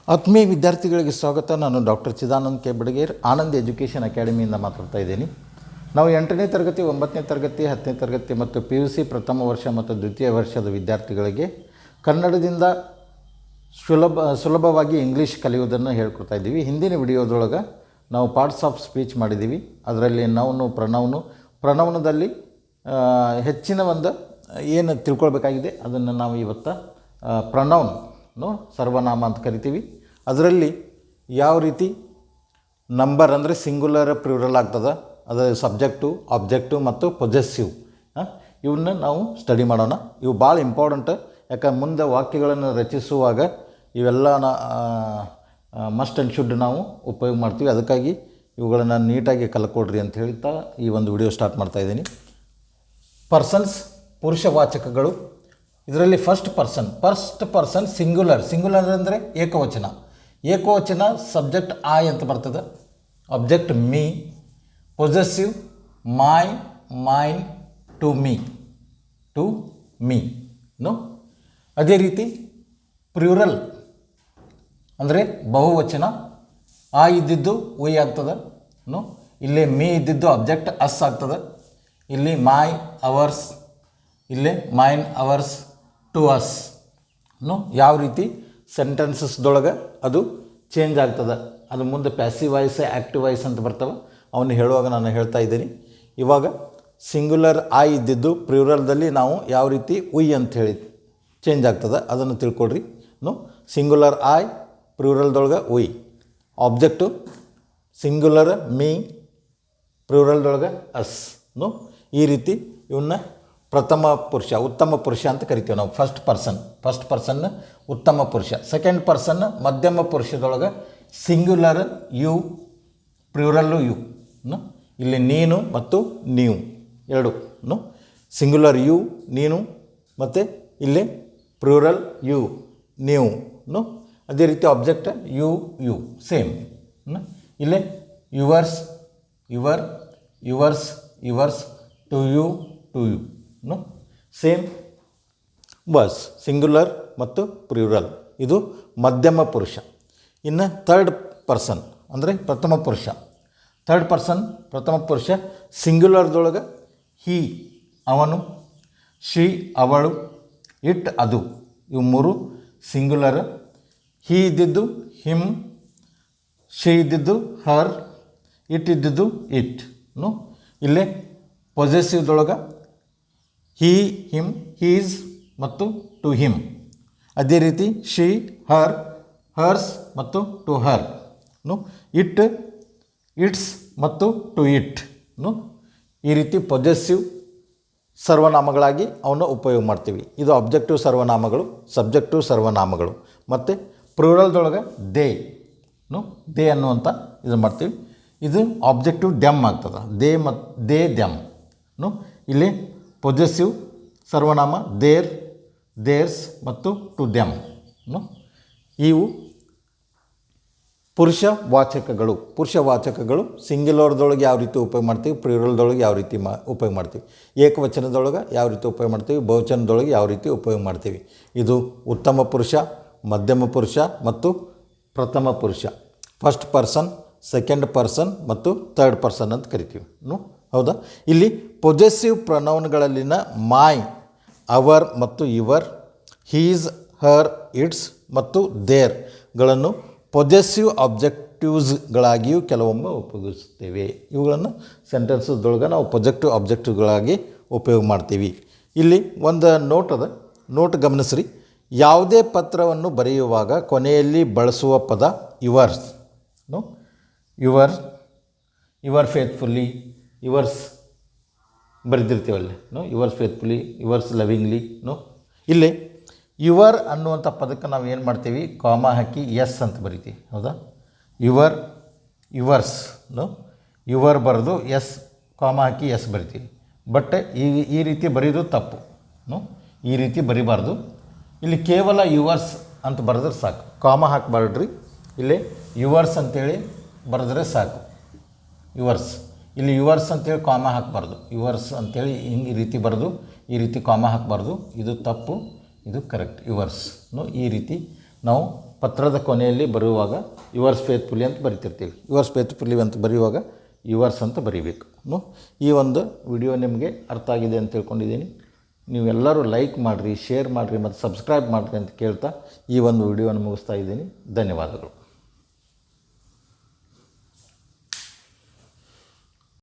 ಆತ್ಮೀಯ ವಿದ್ಯಾರ್ಥಿಗಳಿಗೆ ಸ್ವಾಗತ. ನಾನು ಡಾಕ್ಟರ್ ಚಿದಾನಂದ್ ಕೆ ಬಡಗೇರ್, ಆನಂದ್ ಎಜುಕೇಷನ್ ಅಕಾಡೆಮಿಯಿಂದ ಮಾತಾಡ್ತಾ ಇದ್ದೀನಿ. ನಾವು 8ನೇ ತರಗತಿ, 9ನೇ ತರಗತಿ, 10ನೇ ತರಗತಿ ಮತ್ತು PUC ಪ್ರಥಮ ವರ್ಷ ಮತ್ತು ದ್ವಿತೀಯ ವರ್ಷದ ವಿದ್ಯಾರ್ಥಿಗಳಿಗೆ ಕನ್ನಡದಿಂದ ಸುಲಭವಾಗಿ ಇಂಗ್ಲೀಷ್ ಕಲಿಯುವುದನ್ನು ಹೇಳ್ಕೊಡ್ತಾ ಇದ್ದೀವಿ. ಹಿಂದಿನ ವಿಡಿಯೋದೊಳಗೆ ನಾವು ಪಾರ್ಟ್ಸ್ ಆಫ್ ಸ್ಪೀಚ್ ಮಾಡಿದ್ದೀವಿ. ಅದರಲ್ಲಿ ನೌನು, ಪ್ರನೌನದಲ್ಲಿ ಹೆಚ್ಚಿನ ಒಂದು ಏನು ತಿಳ್ಕೊಳ್ಬೇಕಾಗಿದೆ ಅದನ್ನು ನಾವು ಇವತ್ತು ಪ್ರನೌನು ಸರ್ವನಾಮ ಅಂತ ಕರಿತೀವಿ. ಅದರಲ್ಲಿ ಯಾವ ರೀತಿ ನಂಬರ್ ಅಂದರೆ ಸಿಂಗುಲರ್ ಪ್ಲೂರಲ್ ಆಗ್ತದೆ, ಅದು ಸಬ್ಜೆಕ್ಟು, ಆಬ್ಜೆಕ್ಟು ಮತ್ತು ಪೊಸೆಸಿವ್, ಇವನ್ನ ನಾವು ಸ್ಟಡಿ ಮಾಡೋಣ. ಇವು ಭಾಳ ಇಂಪಾರ್ಟೆಂಟ್. ಯಾಕಂದ್ರೆ ಮುಂದೆ ವಾಕ್ಯಗಳನ್ನು ರಚಿಸುವಾಗ ಇವೆಲ್ಲ ಮಸ್ಟ್ ಆ್ಯಂಡ್ ಶುಡ್ ನಾವು ಉಪಯೋಗ ಮಾಡ್ತೀವಿ. ಅದಕ್ಕಾಗಿ ಇವುಗಳನ್ನು ನೀಟಾಗಿ ಕಲ್ಕೊಡ್ರಿ ಅಂತ ಹೇಳ್ತಾ ಈ ಒಂದು ವಿಡಿಯೋ ಸ್ಟಾರ್ಟ್ ಮಾಡ್ತಾಯಿದ್ದೀನಿ. ಪರ್ಸನ್ಸ್, ಪುರುಷವಾಚಕಗಳು. ಇದರಲ್ಲಿ ಫಸ್ಟ್ ಪರ್ಸನ್ ಸಿಂಗುಲರ್ ಅಂದರೆ ಏಕವಚನ ಸಬ್ಜೆಕ್ಟ್ ಐ ಅಂತ ಬರ್ತದೆ, object me, possessive my, mine, to me no. ಅದೇ ರೀತಿ ಪ್ಲೂರಲ್ ಅಂದರೆ ಬಹುವಚನ, ಆ ಇದ್ದಿದ್ದು ಉಯ್ ಆಗ್ತದೆ ನೋ. ಇಲ್ಲಿ ಮೀ ಇದ್ದಿದ್ದು ಆಬ್ಜೆಕ್ಟ್ ಅಸ್ ಆಗ್ತದೆ. ಇಲ್ಲಿ ಮೈ, ಅವರ್ಸ್, ಇಲ್ಲೇ mine, ours, to us no. ಯಾವ ರೀತಿ ಸೆಂಟೆನ್ಸಸ್ದೊಳಗೆ ಅದು ಚೇಂಜ್ ಆಗ್ತದೆ, ಅದು ಮುಂದೆ ಪ್ಯಾಸಿವ್ ವಾಯ್ಸ್, ಆ್ಯಕ್ಟಿವ್ ವಾಯ್ಸ್ ಅಂತ ಬರ್ತವೆ. ಅವನ್ನ ಹೇಳುವಾಗ ನಾನು ಹೇಳ್ತಾ ಇದ್ದೀನಿ. ಇವಾಗ ಸಿಂಗುಲರ್ ಐ ಇದ್ದಿದ್ದು ಪ್ಲೂರಲ್ದಲ್ಲಿ ನಾವು ಯಾವ ರೀತಿ ಉಯ್ ಅಂತ ಹೇಳಿ ಚೇಂಜ್ ಆಗ್ತದೆ ಅದನ್ನು ತಿಳ್ಕೊಳ್ರಿ ನೋ. ಸಿಂಗುಲರ್ ಐ, ಪ್ಲೂರಲ್ದೊಳಗೆ ಉಯ್. ಆಬ್ಜೆಕ್ಟು ಸಿಂಗುಲರ್ ಮೀ, ಪ್ಲೂರಲ್ದೊಳಗೆ ಅಸ್ ನೋ. ಈ ರೀತಿ ಇವನ್ನ ಪ್ರಥಮ ಪುರುಷ, ಉತ್ತಮ ಪುರುಷ ಅಂತ ಕರಿತೀವಿ ನಾವು. ಫಸ್ಟ್ ಪರ್ಸನ್ ಉತ್ತಮ ಪುರುಷ. ಸೆಕೆಂಡ್ ಪರ್ಸನ್ ಮಧ್ಯಮ ಪುರುಷದೊಳಗೆ ಸಿಂಗ್ಯುಲರ್ ಯು, ಪ್ಲೂರಲ್ಲು ಯು ನೋ. ಇಲ್ಲಿ ನೀನು ಮತ್ತು ನೀವು ಎರಡು ನೋ. ಸಿಂಗ್ಯುಲರ್ ಯು ನೀನು, ಮತ್ತು ಇಲ್ಲಿ ಪ್ಲೂರಲ್ ಯು ನೀವು ನೋ. ಅದೇ ರೀತಿ ಆಬ್ಜೆಕ್ಟ್ ಯು ಸೇಮ್ ನೋ. ಇಲ್ಲೇ yours, to you no. Same ಬಸ್ ಸಿಂಗ್ಯುಲರ್ ಮತ್ತು ಪ್ಲೂರಲ್. ಇದು ಮಧ್ಯಮ ಪುರುಷ. ಇನ್ನು ಥರ್ಡ್ ಪರ್ಸನ್ ಅಂದರೆ ಪ್ರಥಮ ಪುರುಷ ಸಿಂಗ್ಯುಲರ್ದೊಳಗೆ ಹಿ ಅವನು, ಶಿ ಅವಳು, ಇಟ್ ಅದು. ಇವು ಮೂರು ಸಿಂಗ್ಯುಲರ್. ಹಿ ಇದ್ದಿದ್ದು ಹಿಮ್, ಶಿ ಇದ್ದಿದ್ದು ಹರ್, ಇಟ್ ಇದ್ದಿದ್ದು ಇಟ್ ನೋ. ಇಲ್ಲೇ ಪೊಸೆಸಿವ್ದೊಳಗೆ ಹಿ, ಹಿಮ್, ಹೀಸ್ ಮತ್ತು ಟು ಹಿಮ್. ಅದೇ ರೀತಿ ಶಿ, ಹರ್, ಹರ್ಸ್ ಮತ್ತು ಟು ಹರ್ ನೋ. ಇಟ್ಸ್ ಮತ್ತು ಟು ಇಟ್ ನೋ. ಈ ರೀತಿ ಪೊಸೆಸಿವ್ ಸರ್ವನಾಮಗಳಾಗಿ ಅವನ್ನ ಉಪಯೋಗ ಮಾಡ್ತೀವಿ. ಇದು ಆಬ್ಜೆಕ್ಟಿವ್ ಸರ್ವನಾಮಗಳು, ಸಬ್ಜೆಕ್ಟಿವ್ ಸರ್ವನಾಮಗಳು. ಮತ್ತು ಪ್ಲೂರಲ್ದೊಳಗೆ ದೇ ನೋ, ದೇ ಅನ್ನುವಂಥ ಇದು ಮಾಡ್ತೀವಿ. ಇದು ಆಬ್ಜೆಕ್ಟಿವ್ ದ್ಯಮ್ ಆಗ್ತದೆ, ದೇ ದ್ಯಮ್ ನೋ. ಇಲ್ಲಿ ಪೊಸೆಸಿವ್ ಸರ್ವನಾಮ ದೇರ್, ದೇರ್ಸ್ ಮತ್ತು ಟು ದ್ಯಮ್ ನೋ. ಇವು ಪುರುಷವಾಚಕಗಳು ಸಿಂಗ್ಯುಲರ್ದೊಳಗೆ ಯಾವ ರೀತಿ ಉಪಯೋಗ ಮಾಡ್ತೀವಿ, ಪ್ಲೂರಲ್ದೊಳಗೆ ಯಾವ ರೀತಿ ಉಪಯೋಗ ಮಾಡ್ತೀವಿ, ಏಕವಚನದೊಳಗೆ ಯಾವ ರೀತಿ ಉಪಯೋಗ ಮಾಡ್ತೀವಿ, ಬಹುವಚನದೊಳಗೆ ಯಾವ ರೀತಿ ಉಪಯೋಗ ಮಾಡ್ತೀವಿ. ಇದು ಉತ್ತಮ ಪುರುಷ, ಮಧ್ಯಮ ಪುರುಷ ಮತ್ತು ಪ್ರಥಮ ಪುರುಷ. ಫಸ್ಟ್ ಪರ್ಸನ್, ಸೆಕೆಂಡ್ ಪರ್ಸನ್ ಮತ್ತು ಥರ್ಡ್ ಪರ್ಸನ್ ಅಂತ ಕರಿತೀವಿ ನೋ. ಹೌದಾ. ಇಲ್ಲಿ ಪೊಸೆಸಿವ್ ಪ್ರೊನೌನ್ಗಳಲ್ಲಿನ ಮೈ, ಅವರ್ ಮತ್ತು ಯುವರ್, ಹೀಸ್, ಹರ್, ಇಟ್ಸ್ ಮತ್ತು ದೇರ್ಗಳನ್ನು ಪೊಸೆಸಿವ್ ಆಬ್ಜೆಕ್ಟಿವ್ಸ್ಗಳಾಗಿಯೂ ಕೆಲವೊಮ್ಮೆ ಉಪಯೋಗಿಸುತ್ತೇವೆ. ಇವುಗಳನ್ನು ಸೆಂಟೆನ್ಸಸ್ದೊಳಗೆ ನಾವು ಪೊಸೆಸಿವ್ ಆಬ್ಜೆಕ್ಟಿವ್ಗಳಾಗಿ ಉಪಯೋಗ ಮಾಡ್ತೀವಿ. ಇಲ್ಲಿ ಒಂದು ನೋಟ್ ಗಮನಿಸ್ರಿ. ಯಾವುದೇ ಪತ್ರವನ್ನು ಬರೆಯುವಾಗ ಕೊನೆಯಲ್ಲಿ ಬಳಸುವ ಪದ yours no. Your faithfully, yours ಬರೆದಿರ್ತೀವಲ್ಲಿ ನೋ. ಯುವರ್ಸ್ ಫೇತ್ಫುಲ್ಲಿ, ಯುವರ್ಸ್ ಲವಿಂಗ್ಲಿ ನೋ. ಇಲ್ಲಿ ಯುವರ್ ಅನ್ನುವಂಥ ಪದಕ್ಕೆ ನಾವು ಏನು ಮಾಡ್ತೀವಿ, ಕಾಮ ಹಾಕಿ ಎಸ್ ಅಂತ ಬರಿತೀವಿ. ಹೌದಾ. Yours no. ಯುವರ್ ಬರೆದು ಎಸ್, ಕಾಮ ಹಾಕಿ ಎಸ್ ಬರಿತೀವಿ. ಬಟ್ ಈ ರೀತಿ ಬರೆಯೋದು ತಪ್ಪು ನೋ. ಈ ರೀತಿ ಬರಿಬಾರ್ದು. ಇಲ್ಲಿ ಕೇವಲ ಯುವರ್ಸ್ ಅಂತ ಬರೆದ್ರೆ ಸಾಕು, ಕಾಮ ಹಾಕಬಾರ್ದ್ರಿ. ಇಲ್ಲಿ ಯುವರ್ಸ್ ಅಂತೇಳಿ ಬರೆದ್ರೆ ಸಾಕು. ಇಲ್ಲಿ ಯುವರ್ಸ್ ಅಂತೇಳಿ ಕಾಮ ಹಾಕಬಾರ್ದು. ಯುವರ್ಸ್ ಅಂತೇಳಿ ಈ ರೀತಿ ಬರೆದು ಈ ರೀತಿ ಕಾಮ ಹಾಕಬಾರ್ದು. ಇದು ತಪ್ಪು, ಇದು ಕರೆಕ್ಟ್. Yours no. ಈ ರೀತಿ ನಾವು ಪತ್ರದ ಕೊನೆಯಲ್ಲಿ ಬರೆಯುವಾಗ ಯುವರ್ಸ್ ಫೇತ್ಫುಲಿ ಅಂತ ಬರಿತಿರ್ತೀವಿ. ಯುವರ್ಸ್ ಫೇತ್ಫುಲಿ ಅಂತ ಬರೆಯುವಾಗ ಯುವರ್ಸ್ ಅಂತ ಬರೀಬೇಕು. ಈ ಒಂದು ವಿಡಿಯೋ ನಿಮಗೆ ಅರ್ಥ ಆಗಿದೆ ಅಂತ ತಿಳ್ಕೊಂಡಿದ್ದೀನಿ. ನೀವೆಲ್ಲರೂ ಲೈಕ್ ಮಾಡಿರಿ, ಶೇರ್ ಮಾಡಿರಿ ಮತ್ತು ಸಬ್ಸ್ಕ್ರೈಬ್ ಮಾಡಿರಿ ಅಂತ ಕೇಳ್ತಾ ಈ ಒಂದು ವಿಡಿಯೋನ ಮುಗಿಸ್ತಾ ಇದ್ದೀನಿ. ಧನ್ಯವಾದಗಳು.